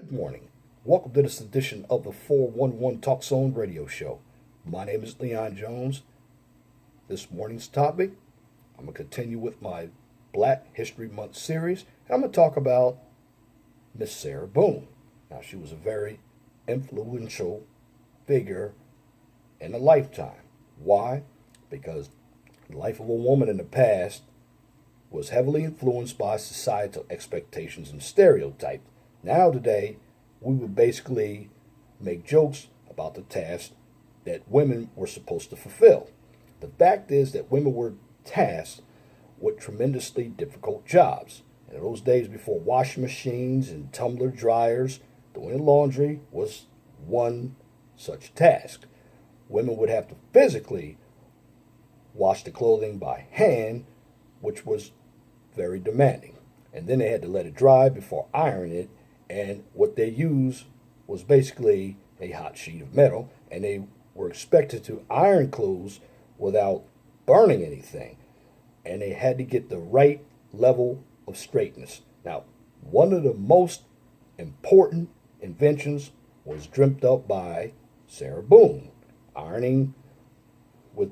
Good morning. Welcome to this edition of the 411 Talk Zone radio show. My name is Leon Jones. This morning's topic, I'm going to continue with my Black History Month series, and I'm going to talk about Miss Sarah Boone. Now, she was a very influential figure in a lifetime. Why? Because the life of a woman in the past was heavily influenced by societal expectations and stereotypes. Now, today, we would basically make jokes about the task that women were supposed to fulfill. The fact is that women were tasked with tremendously difficult jobs. In those days before washing machines and tumbler dryers, doing laundry was one such task. Women would have to physically wash the clothing by hand, which was very demanding. And then they had to let it dry before ironing it. And what they used was basically a hot sheet of metal. And they were expected to iron clothes without burning anything. And they had to get the right level of straightness. Now, one of the most important inventions was dreamt up by Sarah Boone, ironing with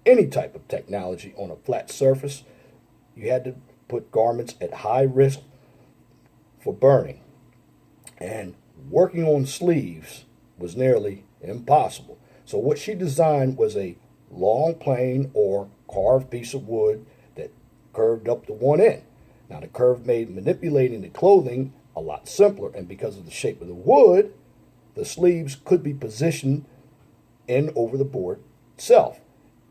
any type of technology on a flat surface. You had to put garments at high risk for burning, and working on sleeves was nearly impossible. So what she designed was a long plane or carved piece of wood that curved up to one end. Now the curve made manipulating the clothing a lot simpler, and because of the shape of the wood, the sleeves could be positioned in over the board itself.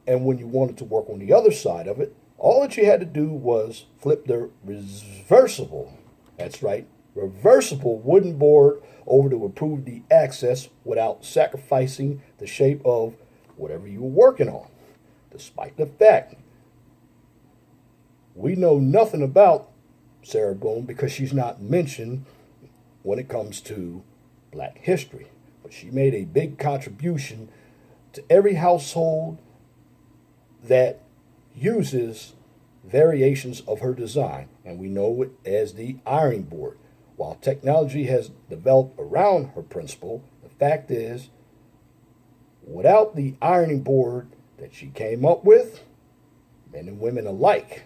And when you wanted to work on the other side of it, all that you had to do was flip the reversible, that's right, reversible wooden board over to improve the access without sacrificing the shape of whatever you were working on. Despite the fact we know nothing about Sarah Boone because she's not mentioned when it comes to Black history. But she made a big contribution to every household that uses variations of her design, and we know it as the ironing board. While technology has developed around her principle, the fact is, without the ironing board that she came up with, men and women alike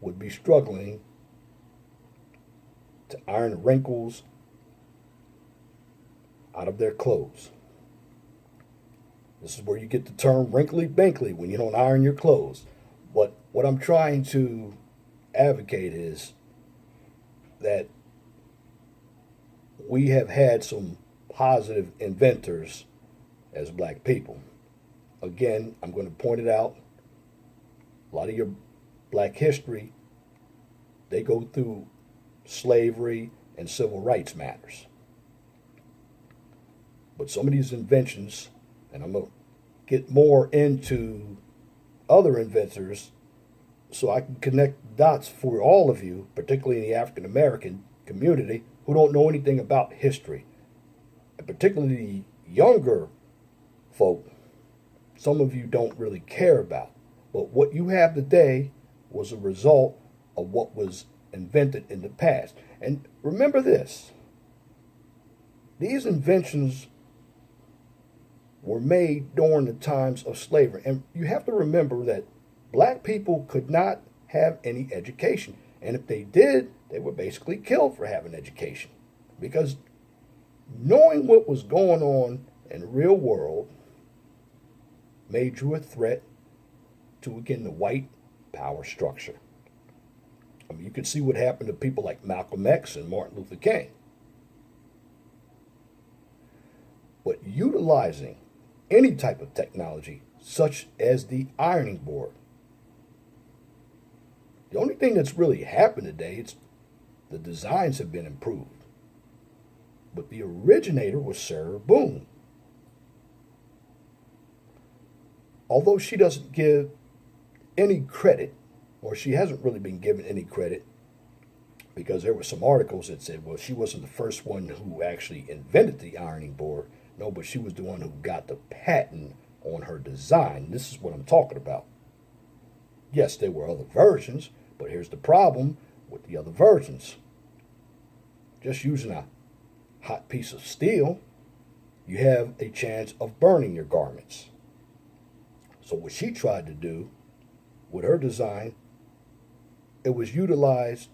would be struggling to iron the wrinkles out of their clothes. This is where you get the term wrinkly binkly when you don't iron your clothes. But what I'm trying to advocate is that we have had some positive inventors as black people. Again, I'm going to point it out. A lot of your black history, they go through slavery and civil rights matters. But some of these inventions, and I'm going to get more into other inventors so I can connect dots for all of you, particularly in the African American community, who don't know anything about history, and particularly the younger folk. Some of you don't really care about. But what you have today was a result of what was invented in the past. And remember this, these inventions were made during the times of slavery. And you have to remember that black people could not have any education. And if they did, they were basically killed for having education. Because knowing what was going on in the real world made you a threat to, again, the white power structure. I mean, you could see what happened to people like Malcolm X and Martin Luther King. But utilizing any type of technology, such as the ironing board, the only thing that's really happened today is the designs have been improved. But the originator was Sarah Boone. Although she doesn't give any credit, or she hasn't really been given any credit, because there were some articles that said, well, she wasn't the first one who actually invented the ironing board. No, but she was the one who got the patent on her design. This is what I'm talking about. Yes, there were other versions, but here's the problem with the other versions. just using a hot piece of steel, you have a chance of burning your garments. So what she tried to do with her design, it was utilized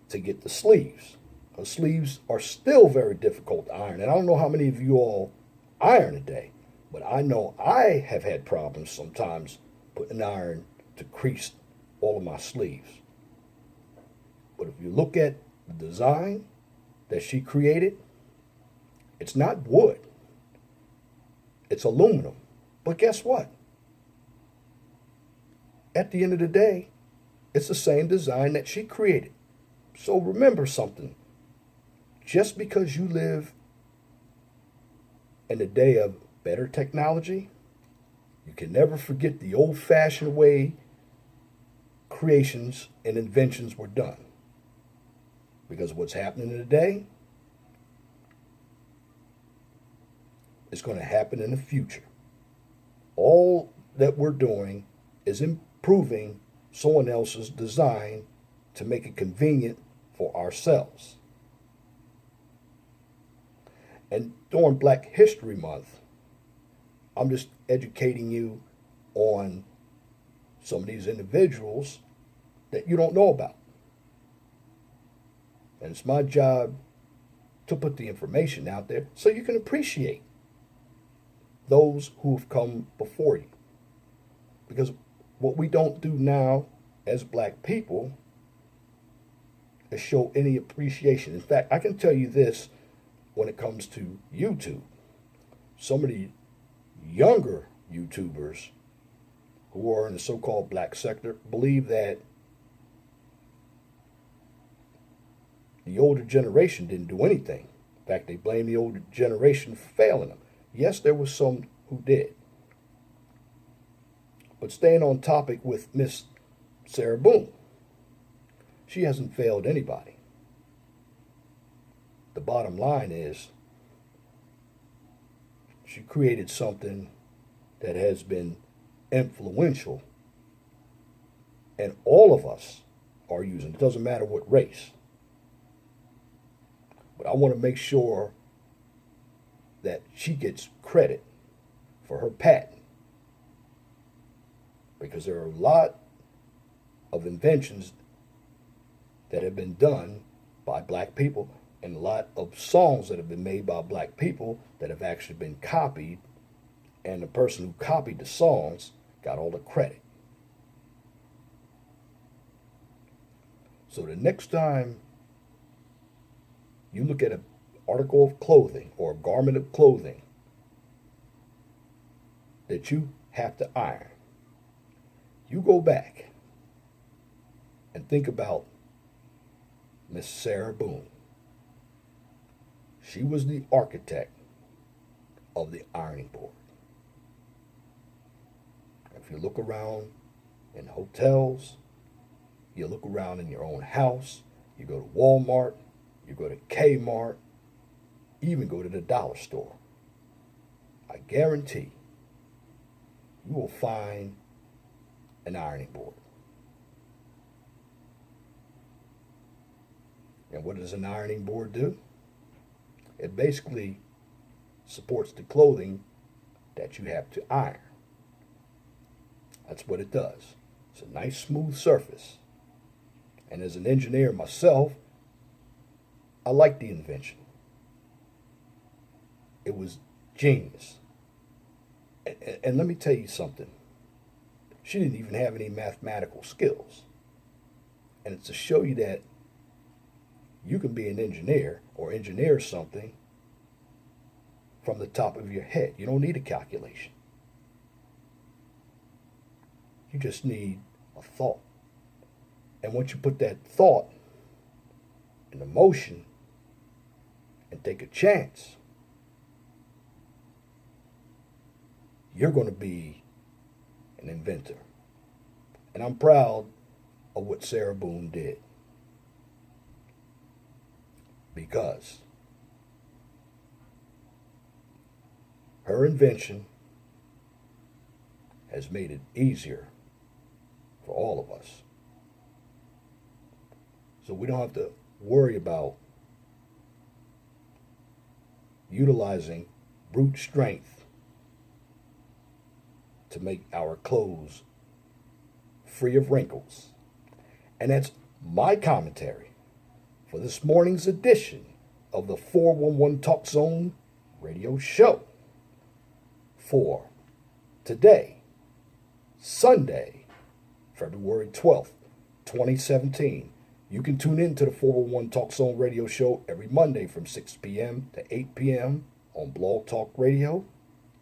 to get the sleeves. The sleeves are still very difficult to iron. And I don't know how many of you all iron a day, but I know I have had problems sometimes putting iron to crease all of my sleeves. But if you look at the design that she created, it's not wood. It's aluminum. But guess what? At the end of the day, it's the same design that she created. So remember something. Just because you live in a day of better technology, you can never forget the old-fashioned way creations and inventions were done. Because what's happening today is going to happen in the future. All that we're doing is improving someone else's design to make it convenient for ourselves. And during Black History Month, I'm just educating you on some of these individuals that you don't know about. And it's my job to put the information out there so you can appreciate those who have come before you. Because what we don't do now as black people is show any appreciation. In fact, I can tell you this when it comes to YouTube. Some of the younger YouTubers who are in the so-called black sector believe that the older generation didn't do anything. In fact, they blame the older generation for failing them. Yes, there was some who did. But staying on topic with Miss Sarah Boone, she hasn't failed anybody. The bottom line is she created something that has been influential, and all of us are using it. It doesn't matter what race. But I want to make sure that she gets credit for her patent, because there are a lot of inventions that have been done by black people, and a lot of songs that have been made by black people that have actually been copied, and the person who copied the songs got all the credit. So the next time you look at an article of clothing or a garment of clothing that you have to iron, you go back and think about Miss Sarah Boone. She was the architect of the ironing board. If you look around in hotels, you look around in your own house, you go to Walmart, you go to Kmart, even go to the dollar store, I guarantee you will find an ironing board. And what does an ironing board do? It basically supports the clothing that you have to iron. That's what it does. It's a nice smooth surface. And as an engineer myself, I like the invention. It was genius. And let me tell you something. She didn't even have any mathematical skills. And it's to show you that you can be an engineer or engineer something from the top of your head. You don't need a calculation. You just need a thought. And once you put that thought into motion and take a chance, you're going to be an inventor. And I'm proud of what Sarah Boone did, because her invention has made it easier for all of us. So we don't have to worry about utilizing brute strength to make our clothes free of wrinkles. And that's my commentary for this morning's edition of the 411 Talk Zone radio show for today, Sunday, February 12th, 2017. You can tune in to the 411 Talk Zone radio show every Monday from 6 p.m. to 8 p.m. on Blog Talk Radio.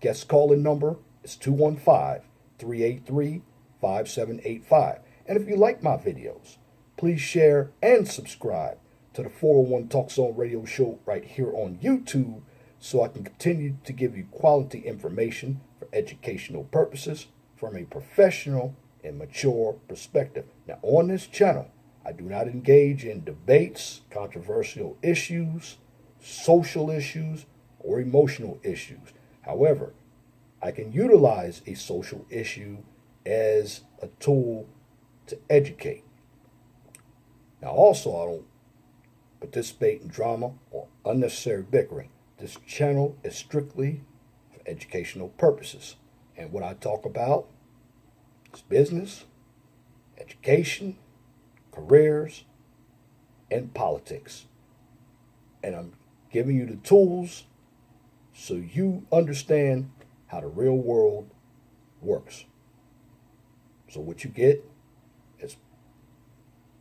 Guest calling number is 215-383-5785. And if you like my videos, please share and subscribe to the 401 Talk Zone radio show right here on YouTube so I can continue to give you quality information for educational purposes from a professional and mature perspective. Now, on this channel, I do not engage in debates, controversial issues, social issues, or emotional issues. However, I can utilize a social issue as a tool to educate. Now, also, I don't participate in drama or unnecessary bickering. This channel is strictly for educational purposes. And what I talk about is business, education, careers, and politics. And I'm giving you the tools so you understand how the real world works. So what you get is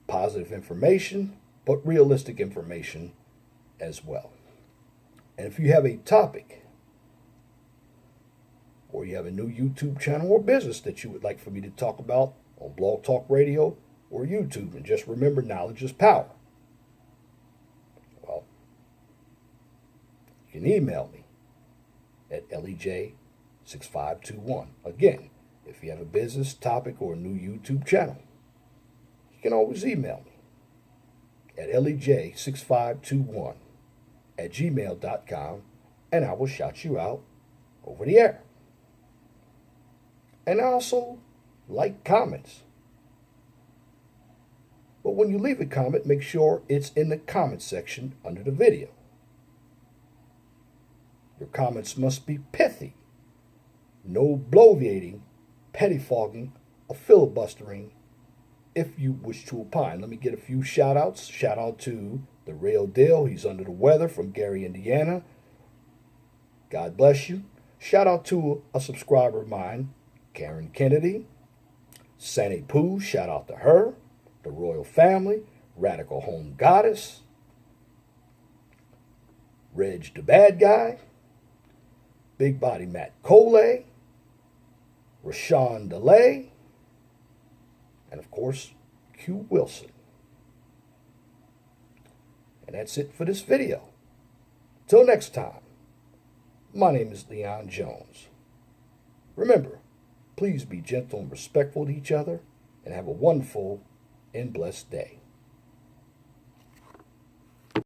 positive information, but realistic information as well. And if you have a topic, or you have a new YouTube channel or business that you would like for me to talk about on Blog Talk Radio or YouTube, and just remember, knowledge is power. Well, you can email me at lej6521. Again, if you have a business topic or a new YouTube channel, you can always email me at lej6521 at gmail.com, and I will shout you out over the air. And I also like comments. But when you leave a comment, make sure it's in the comment section under the video. Your comments must be pithy. No bloviating, pettifogging, or filibustering if you wish to opine. Let me get a few shout outs. Shout out to the Real Deal. He's under the weather from Gary, Indiana. God bless you. Shout out to a subscriber of mine, Karen Kennedy. Sandy Pooh, shout out to her. The Royal Family. Radical Home Goddess. Reg the Bad Guy. Big Body Matt Coley. Rashawn DeLay. And of course, Q Wilson. And that's it for this video. Till next time, my name is Leon Jones. Remember, please be gentle and respectful to each other, and have a wonderful and blessed day.